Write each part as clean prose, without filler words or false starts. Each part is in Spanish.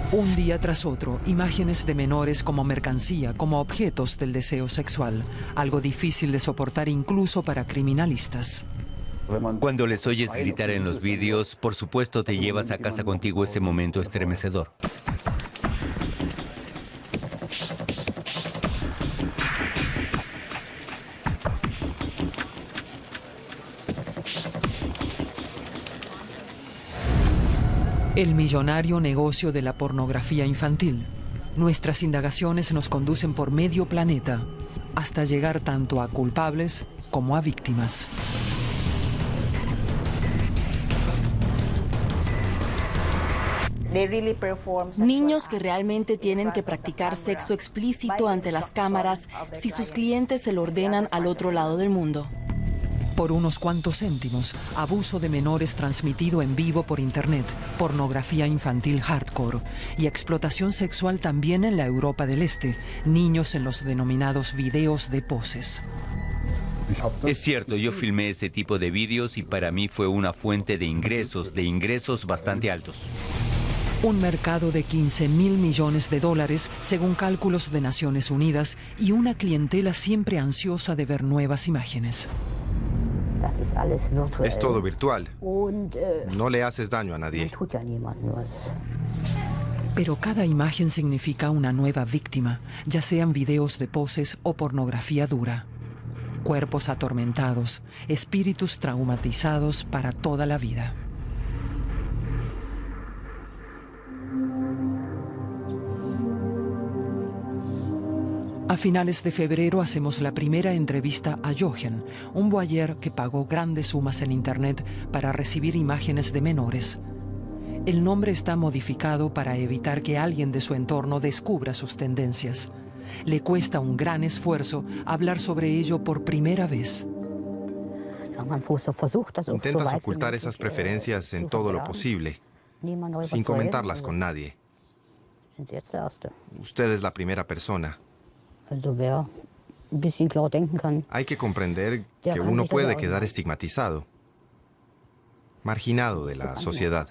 Un día tras otro, imágenes de menores como mercancía, como objetos del deseo sexual, algo difícil de soportar incluso para criminalistas. Cuando les oyes gritar en los vídeos, por supuesto te llevas a casa contigo ese momento estremecedor. El millonario negocio de la pornografía infantil. Nuestras indagaciones nos conducen por medio planeta hasta llegar tanto a culpables como a víctimas. Niños que realmente tienen que practicar sexo explícito ante las cámaras si sus clientes se lo ordenan al otro lado del mundo. Por unos cuantos céntimos, abuso de menores transmitido en vivo por internet, pornografía infantil hardcore y explotación sexual también en la Europa del Este, niños en los denominados videos de poses. Es cierto, yo filmé ese tipo de vídeos y para mí fue una fuente de ingresos bastante altos. Un mercado de 15.000 millones de dólares, según cálculos de Naciones Unidas, y una clientela siempre ansiosa de ver nuevas imágenes. Es todo virtual. No le haces daño a nadie. Pero cada imagen significa una nueva víctima, ya sean videos de poses o pornografía dura. Cuerpos atormentados, espíritus traumatizados para toda la vida. A finales de febrero hacemos la primera entrevista a Jochen, un voyeur que pagó grandes sumas en internet para recibir imágenes de menores. El nombre está modificado para evitar que alguien de su entorno descubra sus tendencias. Le cuesta un gran esfuerzo hablar sobre ello por primera vez. Intentas ocultar esas preferencias en todo lo posible, sin comentarlas con nadie. Usted es la primera persona. Hay que comprender que uno puede quedar estigmatizado, marginado de la sociedad.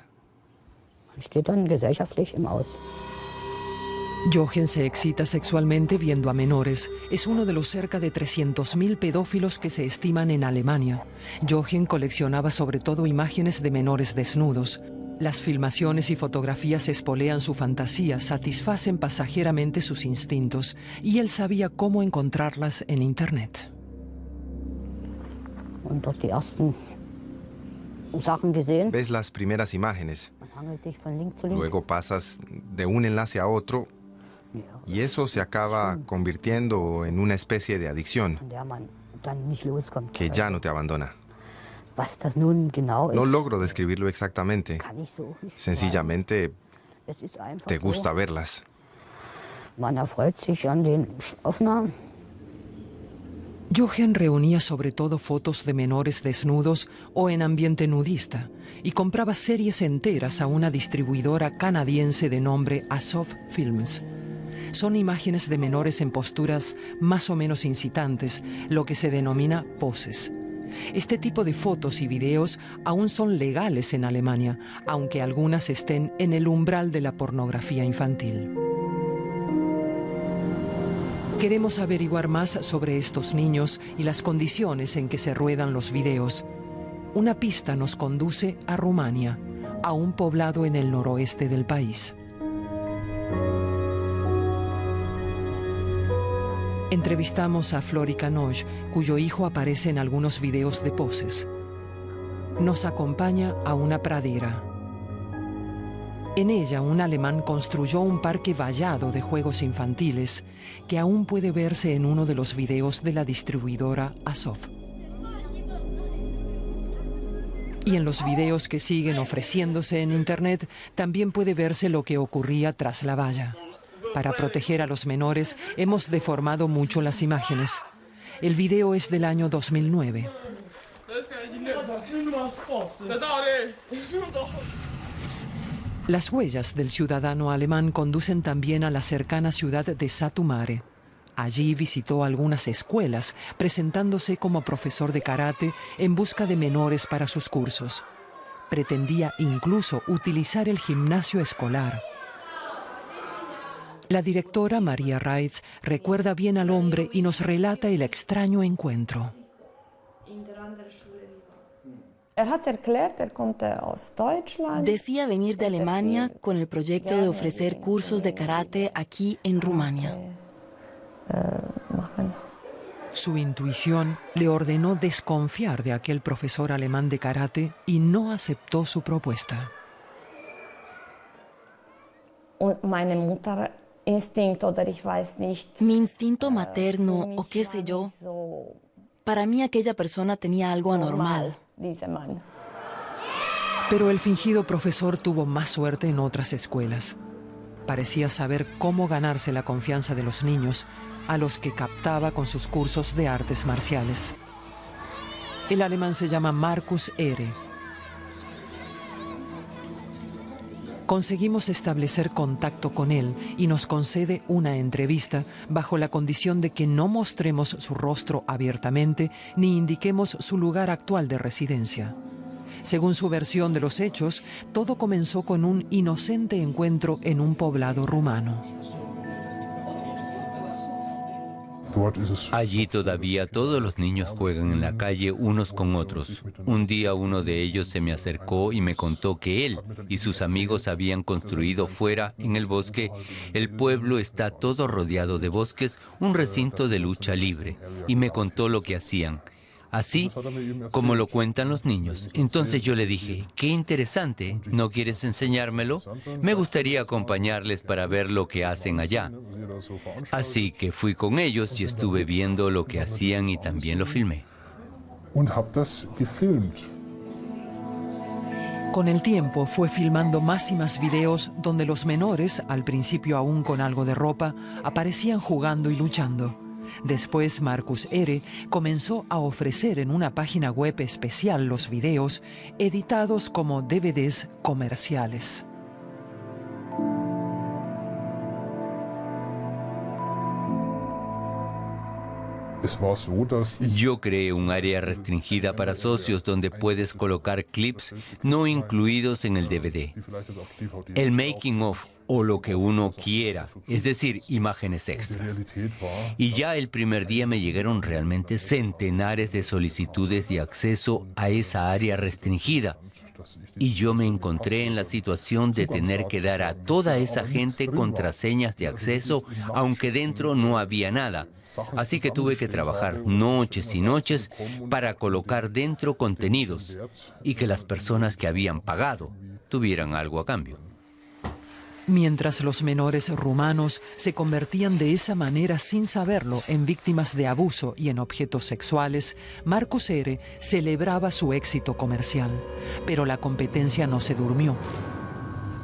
Jochen se excita sexualmente viendo a menores. Es uno de los cerca de 300.000 pedófilos que se estiman en Alemania. Jochen coleccionaba sobre todo imágenes de menores desnudos. Las filmaciones y fotografías espolean su fantasía, satisfacen pasajeramente sus instintos, y él sabía cómo encontrarlas en Internet. Ves las primeras imágenes, luego pasas de un enlace a otro, y eso se acaba convirtiendo en una especie de adicción que ya no te abandona. No logro describirlo exactamente. Sencillamente, te gusta verlas. Jochen reunía sobre todo fotos de menores desnudos o en ambiente nudista y compraba series enteras a una distribuidora canadiense de nombre Azov Films. Son imágenes de menores en posturas más o menos incitantes, lo que se denomina poses. Este tipo de fotos y videos aún son legales en Alemania, aunque algunas estén en el umbral de la pornografía infantil. Queremos averiguar más sobre estos niños y las condiciones en que se ruedan los videos. Una pista nos conduce a Rumania, a un poblado en el noroeste del país. Entrevistamos a Florica Noj, cuyo hijo aparece en algunos videos de poses. Nos acompaña a una pradera. En ella, un alemán construyó un parque vallado de juegos infantiles que aún puede verse en uno de los videos de la distribuidora Azov. Y en los videos que siguen ofreciéndose en Internet también puede verse lo que ocurría tras la valla. Para proteger a los menores, hemos deformado mucho las imágenes. El video es del año 2009. Las huellas del ciudadano alemán conducen también a la cercana ciudad de Satu Mare. Allí visitó algunas escuelas, presentándose como profesor de karate en busca de menores para sus cursos. Pretendía incluso utilizar el gimnasio escolar. La directora María Reitz recuerda bien al hombre y nos relata el extraño encuentro. Decía venir de Alemania con el proyecto de ofrecer cursos de karate aquí en Rumania. Su intuición le ordenó desconfiar de aquel profesor alemán de karate y no aceptó su propuesta. Mi instinto materno, o qué sé yo, para mí aquella persona tenía algo anormal. Pero el fingido profesor tuvo más suerte en otras escuelas. Parecía saber cómo ganarse la confianza de los niños, a los que captaba con sus cursos de artes marciales. El alemán se llama Markus Ehre. Conseguimos establecer contacto con él y nos concede una entrevista bajo la condición de que no mostremos su rostro abiertamente ni indiquemos su lugar actual de residencia. Según su versión de los hechos, todo comenzó con un inocente encuentro en un poblado rumano. Allí todavía todos los niños juegan en la calle unos con otros. Un día uno de ellos se me acercó y me contó que él y sus amigos habían construido fuera, en el bosque. El pueblo está todo rodeado de bosques, un recinto de lucha libre. Y me contó lo que hacían. Así como lo cuentan los niños. Entonces yo le dije, qué interesante, ¿no quieres enseñármelo? Me gustaría acompañarles para ver lo que hacen allá. Así que fui con ellos y estuve viendo lo que hacían y también lo filmé. Con el tiempo fue filmando más y más videos donde los menores, al principio aún con algo de ropa, aparecían jugando y luchando. Después Markus Ehre comenzó a ofrecer en una página web especial los videos editados como DVDs comerciales. Yo creé un área restringida para socios donde puedes colocar clips no incluidos en el DVD. El making of o lo que uno quiera, es decir, imágenes extras. Y ya el primer día me llegaron realmente centenares de solicitudes de acceso a esa área restringida. Y yo me encontré en la situación de tener que dar a toda esa gente contraseñas de acceso, aunque dentro no había nada. Así que tuve que trabajar noches y noches para colocar dentro contenidos y que las personas que habían pagado tuvieran algo a cambio. Mientras los menores rumanos se convertían de esa manera sin saberlo en víctimas de abuso y en objetos sexuales, Markus Ehre celebraba su éxito comercial. Pero la competencia no se durmió.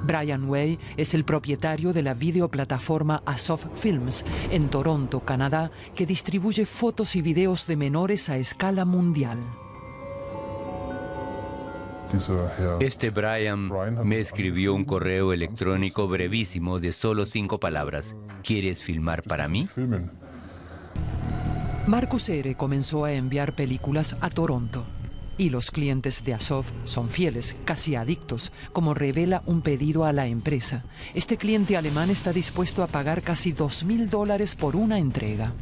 Brian Way es el propietario de la videoplataforma Asof Films en Toronto, Canadá, que distribuye fotos y videos de menores a escala mundial. Este Brian me escribió un correo electrónico brevísimo de solo 5 palabras. ¿Quieres filmar para mí? Markus Ehre comenzó a enviar películas a Toronto. Y los clientes de Asof son fieles, casi adictos, como revela un pedido a la empresa. Este cliente alemán está dispuesto a pagar casi $2,000 por una entrega.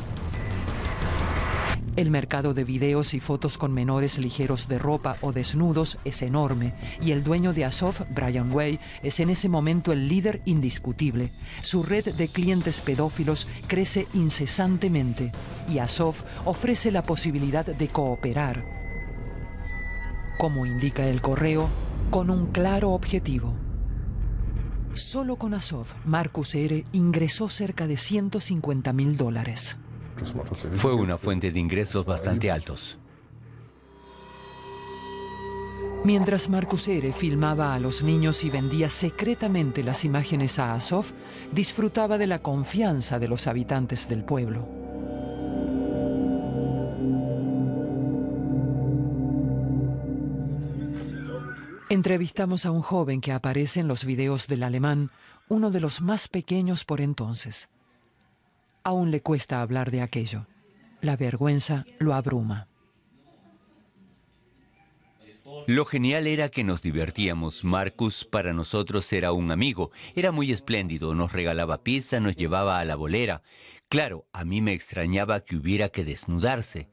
El mercado de videos y fotos con menores ligeros de ropa o desnudos es enorme y el dueño de Asof, Brian Way, es en ese momento el líder indiscutible. Su red de clientes pedófilos crece incesantemente y Asof ofrece la posibilidad de cooperar. Como indica el correo, con un claro objetivo. Solo con Asof, Markus Ehre ingresó cerca de $150,000. Fue una fuente de ingresos bastante altos. Mientras Markus Ehre filmaba a los niños y vendía secretamente las imágenes a Asof, disfrutaba de la confianza de los habitantes del pueblo. Entrevistamos a un joven que aparece en los videos del alemán, uno de los más pequeños por entonces. Aún le cuesta hablar de aquello. La vergüenza lo abruma. Lo genial era que nos divertíamos. Marcus para nosotros era un amigo. Era muy espléndido, nos regalaba pizza, nos llevaba a la bolera. Claro, a mí me extrañaba que hubiera que desnudarse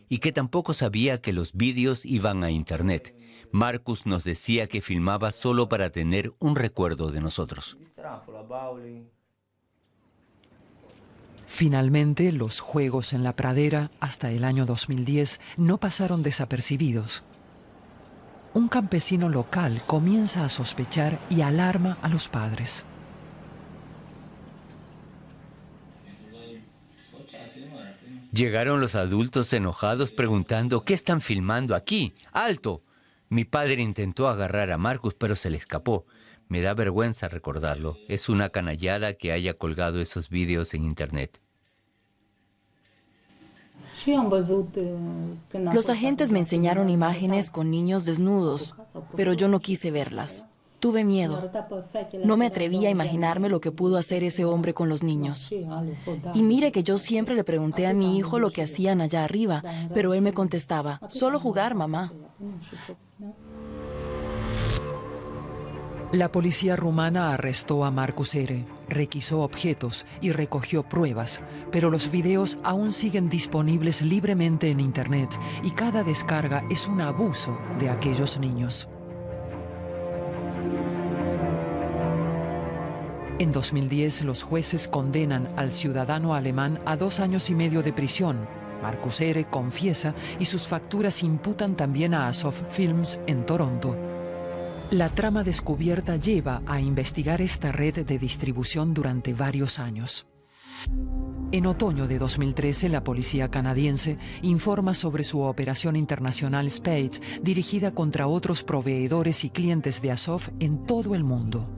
y que tampoco sabía que los vídeos iban a internet. Marcus nos decía que filmaba solo para tener un recuerdo de nosotros. Finalmente, los juegos en la pradera hasta el año 2010 no pasaron desapercibidos. Un campesino local comienza a sospechar y alarma a los padres. Llegaron los adultos enojados preguntando: ¿qué están filmando aquí? ¡Alto! Mi padre intentó agarrar a Marcus, pero se le escapó. Me da vergüenza recordarlo. Es una canallada que haya colgado esos vídeos en internet. Los agentes me enseñaron imágenes con niños desnudos, pero yo no quise verlas. Tuve miedo. No me atreví a imaginarme lo que pudo hacer ese hombre con los niños. Y mire que yo siempre le pregunté a mi hijo lo que hacían allá arriba, pero él me contestaba: solo jugar, mamá. La policía rumana arrestó a Marcus R., requisó objetos y recogió pruebas, pero los videos aún siguen disponibles libremente en Internet y cada descarga es un abuso de aquellos niños. En 2010, los jueces condenan al ciudadano alemán a 2 años y medio de prisión. Marcus R. confiesa y sus facturas imputan también a Azof Films en Toronto. La trama descubierta lleva a investigar esta red de distribución durante varios años. En otoño de 2013, la policía canadiense informa sobre su operación internacional Spade, dirigida contra otros proveedores y clientes de Azof en todo el mundo.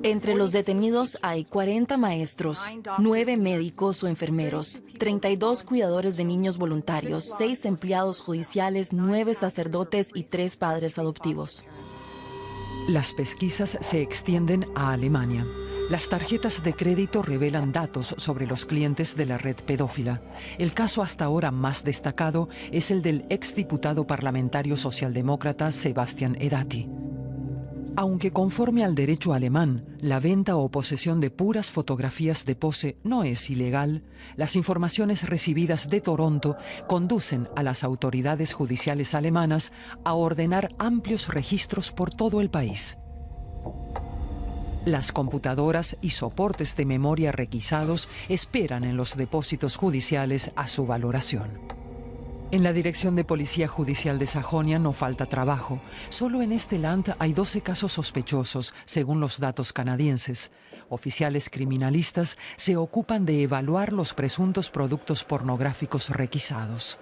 Entre los detenidos hay 40 maestros, 9 médicos o enfermeros, 32 cuidadores de niños voluntarios, 6 empleados judiciales, 9 sacerdotes y 3 padres adoptivos. Las pesquisas se extienden a Alemania. Las tarjetas de crédito revelan datos sobre los clientes de la red pedófila. El caso hasta ahora más destacado es el del exdiputado parlamentario socialdemócrata Sebastian Edati. Aunque conforme al derecho alemán, la venta o posesión de puras fotografías de pose no es ilegal, las informaciones recibidas de Toronto conducen a las autoridades judiciales alemanas a ordenar amplios registros por todo el país. Las computadoras y soportes de memoria requisados esperan en los depósitos judiciales a su valoración. En la Dirección de Policía Judicial de Sajonia no falta trabajo. Solo en este land hay 12 casos sospechosos, según los datos canadienses. Oficiales criminalistas se ocupan de evaluar los presuntos productos pornográficos requisados.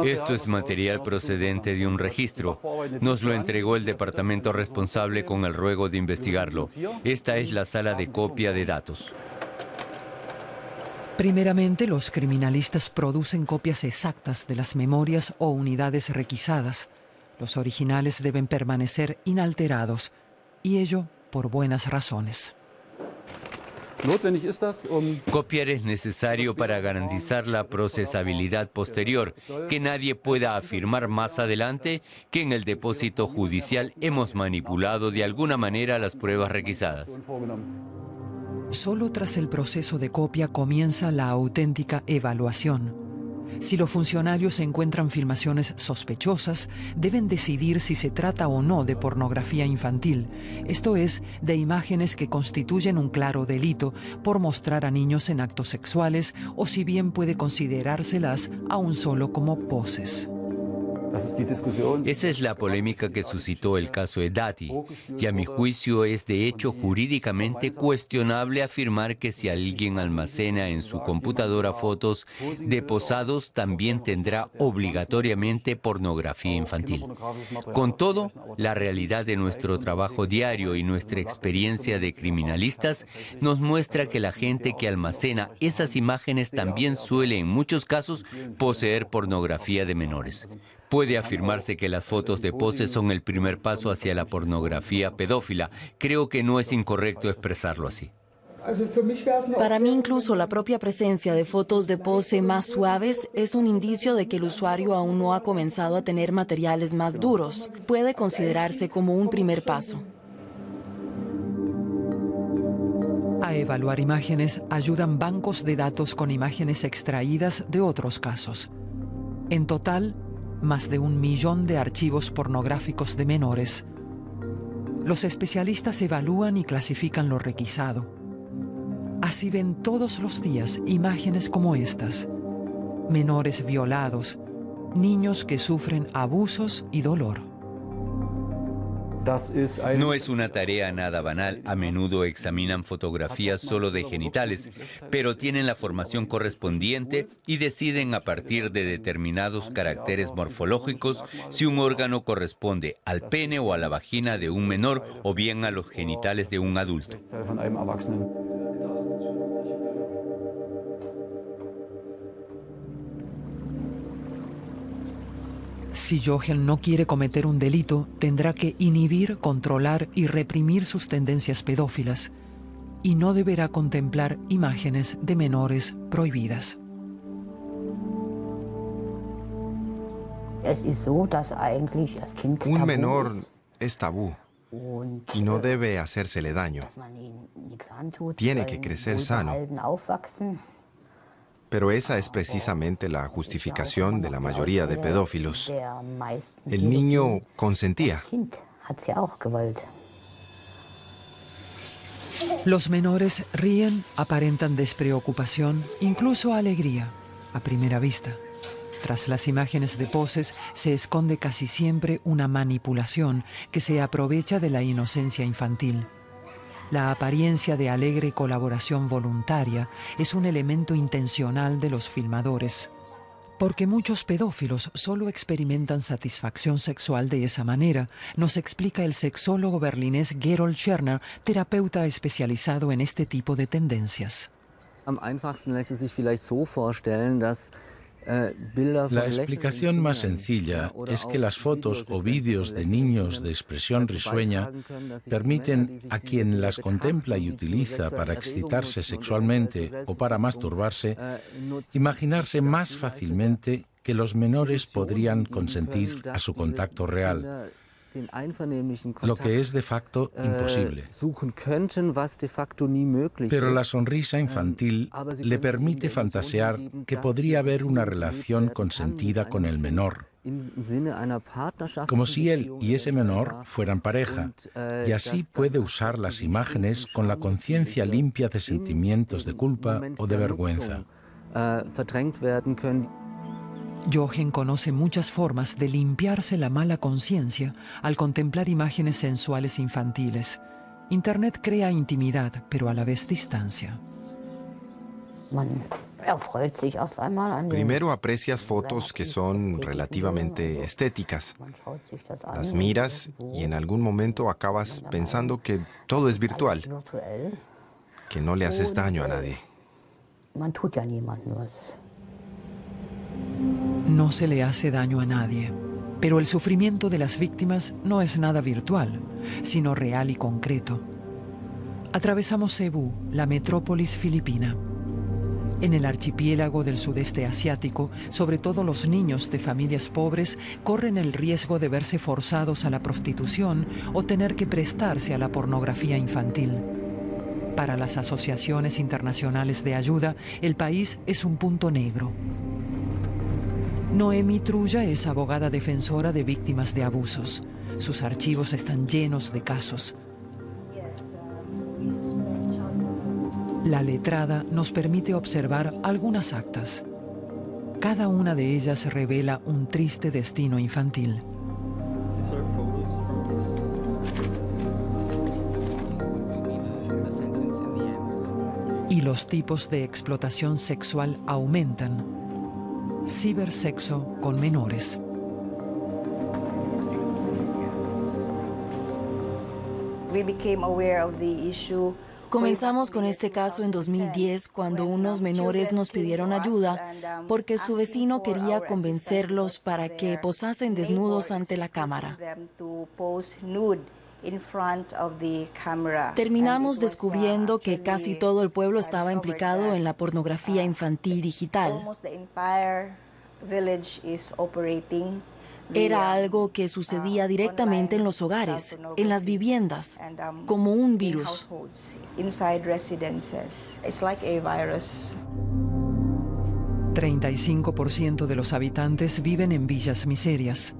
Esto es material procedente de un registro. Nos lo entregó el departamento responsable con el ruego de investigarlo. Esta es la sala de copia de datos. Primeramente, los criminalistas producen copias exactas de las memorias o unidades requisadas. Los originales deben permanecer inalterados, y ello por buenas razones. Copiar es necesario para garantizar la procesabilidad posterior, que nadie pueda afirmar más adelante que en el depósito judicial hemos manipulado de alguna manera las pruebas requisadas. Solo tras el proceso de copia comienza la auténtica evaluación. Si los funcionarios encuentran filmaciones sospechosas, deben decidir si se trata o no de pornografía infantil, esto es, de imágenes que constituyen un claro delito por mostrar a niños en actos sexuales o si bien puede considerárselas aún solo como poses. Esa es la polémica que suscitó el caso Edati, y a mi juicio es de hecho jurídicamente cuestionable afirmar que si alguien almacena en su computadora fotos de posados también tendrá obligatoriamente pornografía infantil. Con todo, la realidad de nuestro trabajo diario y nuestra experiencia de criminalistas nos muestra que la gente que almacena esas imágenes también suele en muchos casos poseer pornografía de menores. Puede afirmarse que las fotos de pose son el primer paso hacia la pornografía pedófila. Creo que no es incorrecto expresarlo así. Para mí incluso la propia presencia de fotos de pose más suaves es un indicio de que el usuario aún no ha comenzado a tener materiales más duros. Puede considerarse como un primer paso. A evaluar imágenes ayudan bancos de datos con imágenes extraídas de otros casos. En total, más de 1 millón de archivos pornográficos de menores. Los especialistas evalúan y clasifican lo requisado. Así ven todos los días imágenes como estas. Menores violados, niños que sufren abusos y dolor. No es una tarea nada banal. A menudo examinan fotografías solo de genitales, pero tienen la formación correspondiente y deciden a partir de determinados caracteres morfológicos si un órgano corresponde al pene o a la vagina de un menor o bien a los genitales de un adulto. Si Jochen no quiere cometer un delito, tendrá que inhibir, controlar y reprimir sus tendencias pedófilas, y no deberá contemplar imágenes de menores prohibidas. Un menor es tabú y no debe hacérsele daño. Tiene que crecer sano. Pero esa es precisamente la justificación de la mayoría de pedófilos. El niño consentía. Los menores ríen, aparentan despreocupación, incluso alegría, a primera vista. Tras las imágenes de poses se esconde casi siempre una manipulación que se aprovecha de la inocencia infantil. La apariencia de alegre colaboración voluntaria es un elemento intencional de los filmadores. Porque muchos pedófilos solo experimentan satisfacción sexual de esa manera, nos explica el sexólogo berlinés Gerold Scherner, terapeuta especializado en este tipo de tendencias. Am einfachsten lässt es sich vielleicht so vorstellen, dass la explicación más sencilla es que las fotos o vídeos de niños de expresión risueña permiten a quien las contempla y utiliza para excitarse sexualmente o para masturbarse, imaginarse más fácilmente que los menores podrían consentir a su contacto real, lo que es de facto imposible. Pero la sonrisa infantil le permite fantasear que podría haber una relación consentida con el menor, como si él y ese menor fueran pareja, y así puede usar las imágenes con la conciencia limpia de sentimientos de culpa o de vergüenza. Jochen conoce muchas formas de limpiarse la mala conciencia al contemplar imágenes sensuales infantiles. Internet crea intimidad, pero a la vez distancia. Primero aprecias fotos que son relativamente estéticas. Las miras y en algún momento acabas pensando que todo es virtual, que no le haces daño a nadie. No se le hace daño a nadie, pero el sufrimiento de las víctimas no es nada virtual, sino real y concreto. Atravesamos Cebú, la metrópolis filipina. En el archipiélago del sudeste asiático, sobre todo los niños de familias pobres corren el riesgo de verse forzados a la prostitución o tener que prestarse a la pornografía infantil. Para las asociaciones internacionales de ayuda, el país es un punto negro. Noemi Trulla es abogada defensora de víctimas de abusos. Sus archivos están llenos de casos. La letrada nos permite observar algunas actas. Cada una de ellas revela un triste destino infantil. Y los tipos de explotación sexual aumentan. Cibersexo con menores. Comenzamos con este caso en 2010 cuando unos menores nos pidieron ayuda porque su vecino quería convencerlos para que posasen desnudos ante la cámara. Terminamos descubriendo que casi todo el pueblo estaba implicado en la pornografía infantil digital. Era algo que sucedía directamente en los hogares, en las viviendas, como un virus. 35% de los habitantes viven en villas miserias.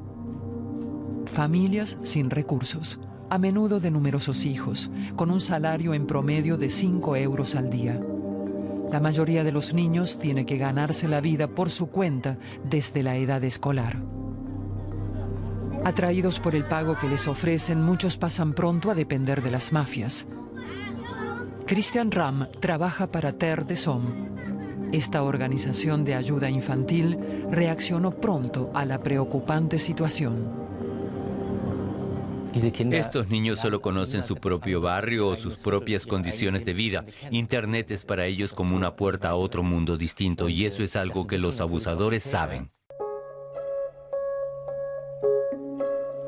Familias sin recursos, a menudo de numerosos hijos, con un salario en promedio de 5 euros al día. La mayoría de los niños tiene que ganarse la vida por su cuenta desde la edad escolar. Atraídos por el pago que les ofrecen, muchos pasan pronto a depender de las mafias. Christian Ram trabaja para Terre des Hommes. Esta organización de ayuda infantil reaccionó pronto a la preocupante situación. Estos niños solo conocen su propio barrio o sus propias condiciones de vida. Internet es para ellos como una puerta a otro mundo distinto, y eso es algo que los abusadores saben.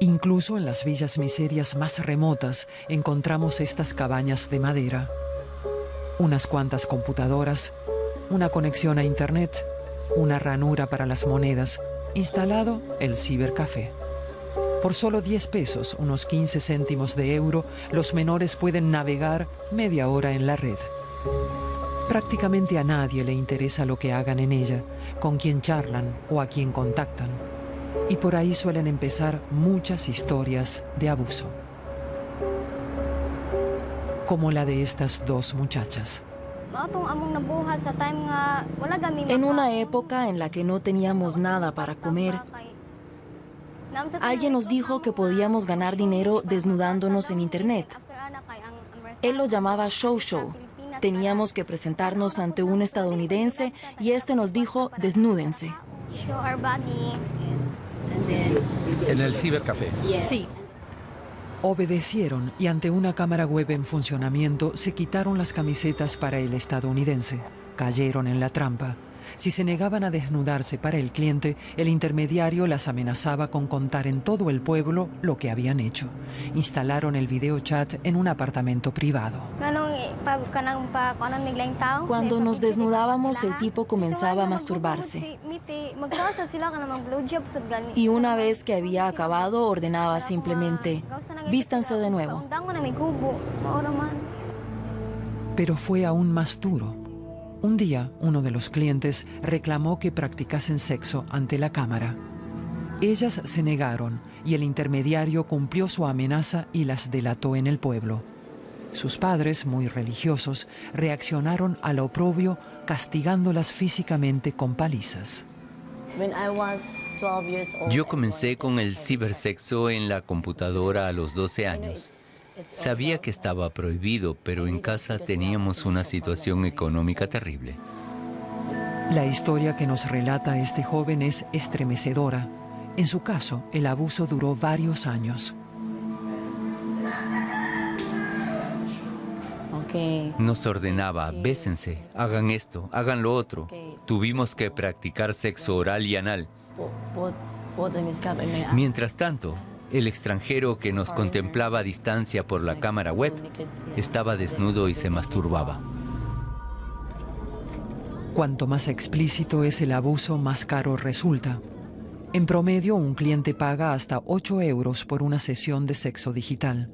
Incluso en las villas miserias más remotas encontramos estas cabañas de madera. Unas cuantas computadoras, una conexión a Internet, una ranura para las monedas, instalado el cibercafé. Por solo 10 pesos, unos 15 céntimos de euro, los menores pueden navegar media hora en la red. Prácticamente a nadie le interesa lo que hagan en ella, con quién charlan o a quién contactan. Y por ahí suelen empezar muchas historias de abuso. Como la de estas dos muchachas. En una época en la que no teníamos nada para comer, alguien nos dijo que podíamos ganar dinero desnudándonos en Internet. Él lo llamaba show. Teníamos que presentarnos ante un estadounidense y este nos dijo, desnúdense. En el cibercafé. Sí. Obedecieron y ante una cámara web en funcionamiento se quitaron las camisetas para el estadounidense. Cayeron en la trampa. Si se negaban a desnudarse para el cliente, el intermediario las amenazaba con contar en todo el pueblo lo que habían hecho. Instalaron el video chat en un apartamento privado. Cuando nos desnudábamos, el tipo comenzaba a masturbarse. Y una vez que había acabado, ordenaba simplemente, vístanse de nuevo. Pero fue aún más duro. Un día, uno de los clientes reclamó que practicasen sexo ante la cámara. Ellas se negaron y el intermediario cumplió su amenaza y las delató en el pueblo. Sus padres, muy religiosos, reaccionaron al oprobio castigándolas físicamente con palizas. Yo comencé con el cibersexo en la computadora a los 12 años. Sabía que estaba prohibido, pero en casa teníamos una situación económica terrible. La historia que nos relata este joven es estremecedora. En su caso, el abuso duró varios años. Nos ordenaba, bésense, hagan esto, hagan lo otro. Tuvimos que practicar sexo oral y anal. Mientras tanto, el extranjero que nos contemplaba a distancia por la cámara web estaba desnudo y se masturbaba. Cuanto más explícito es el abuso, más caro resulta. En promedio, un cliente paga hasta 8 euros por una sesión de sexo digital.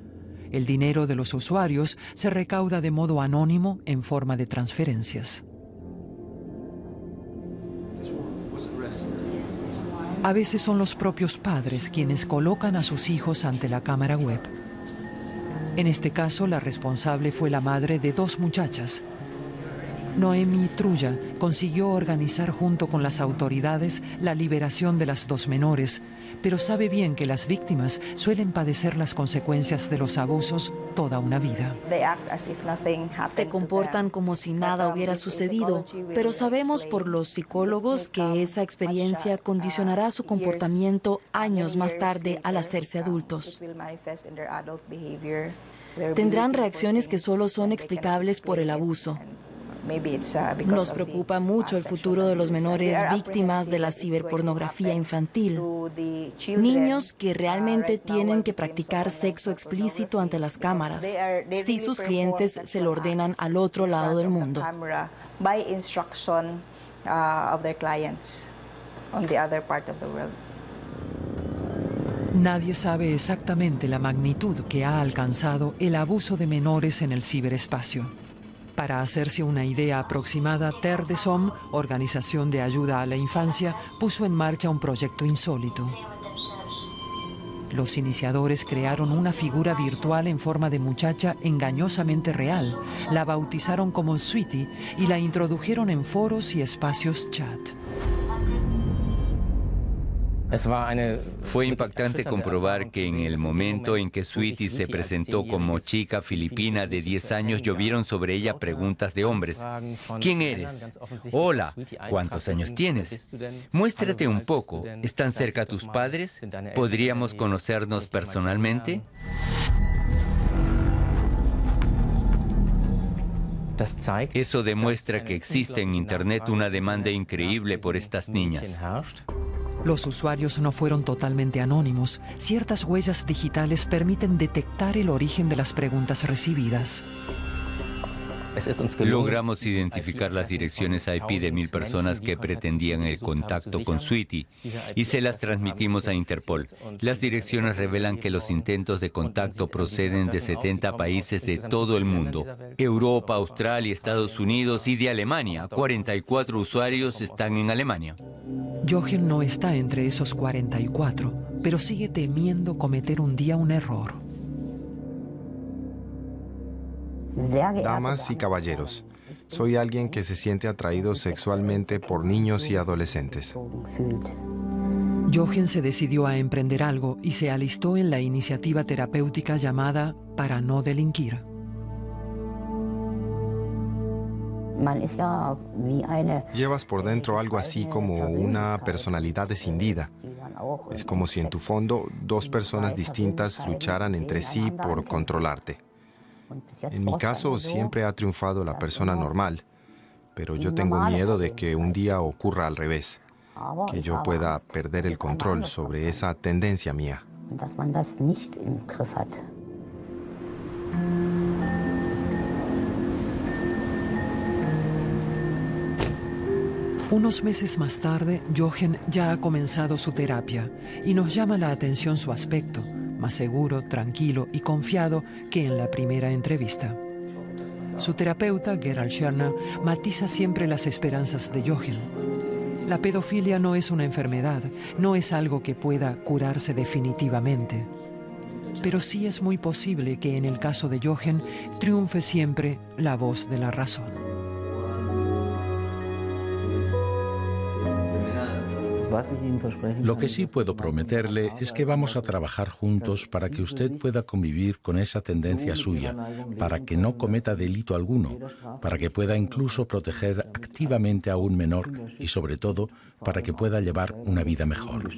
El dinero de los usuarios se recauda de modo anónimo en forma de transferencias. A veces son los propios padres quienes colocan a sus hijos ante la cámara web. En este caso, la responsable fue la madre de 2 muchachas. Noemi Trulla consiguió organizar junto con las autoridades la liberación de las 2 menores, pero sabe bien que las víctimas suelen padecer las consecuencias de los abusos toda una vida. Se comportan como si nada hubiera sucedido, pero sabemos por los psicólogos que esa experiencia condicionará su comportamiento años más tarde al hacerse adultos. Tendrán reacciones que solo son explicables por el abuso. Nos preocupa mucho el futuro de los menores víctimas de la ciberpornografía infantil. Niños que realmente tienen que practicar sexo explícito ante las cámaras, si sus clientes se lo ordenan al otro lado del mundo. Nadie sabe exactamente la magnitud que ha alcanzado el abuso de menores en el ciberespacio. Para hacerse una idea aproximada, Terre des Hommes, organización de ayuda a la infancia, puso en marcha un proyecto insólito. Los iniciadores crearon una figura virtual en forma de muchacha engañosamente real, la bautizaron como Sweetie y la introdujeron en foros y espacios chat. Fue impactante comprobar que en el momento en que Sweetie se presentó como chica filipina de 10 años, llovieron sobre ella preguntas de hombres. ¿Quién eres? Hola, ¿cuántos años tienes? Muéstrate un poco. ¿Están cerca tus padres? ¿Podríamos conocernos personalmente? Eso demuestra que existe en Internet una demanda increíble por estas niñas. Los usuarios no fueron totalmente anónimos. Ciertas huellas digitales permiten detectar el origen de las preguntas recibidas. Logramos identificar las direcciones IP de 1000 personas que pretendían el contacto con Sweetie y se las transmitimos a Interpol. Las direcciones revelan que los intentos de contacto proceden de 70 países de todo el mundo: Europa, Australia, Estados Unidos y de Alemania. 44 usuarios están en Alemania. Jochen no está entre esos 44, pero sigue temiendo cometer un día un error. Damas y caballeros, soy alguien que se siente atraído sexualmente por niños y adolescentes. Jochen se decidió a emprender algo y se alistó en la iniciativa terapéutica llamada Para no delinquir. Llevas por dentro algo así como una personalidad escindida. Es como si en tu fondo dos personas distintas lucharan entre sí por controlarte. En mi caso siempre ha triunfado la persona normal, pero yo tengo miedo de que un día ocurra al revés, que yo pueda perder el control sobre esa tendencia mía. Unos meses más tarde, Jochen ya ha comenzado su terapia y nos llama la atención su aspecto, más seguro, tranquilo y confiado que en la primera entrevista. Su terapeuta, Gerald Scherner, matiza siempre las esperanzas de Jochen. La pedofilia no es una enfermedad, no es algo que pueda curarse definitivamente. Pero sí es muy posible que en el caso de Jochen triunfe siempre la voz de la razón. Lo que sí puedo prometerle es que vamos a trabajar juntos para que usted pueda convivir con esa tendencia suya, para que no cometa delito alguno, para que pueda incluso proteger activamente a un menor y, sobre todo, para que pueda llevar una vida mejor.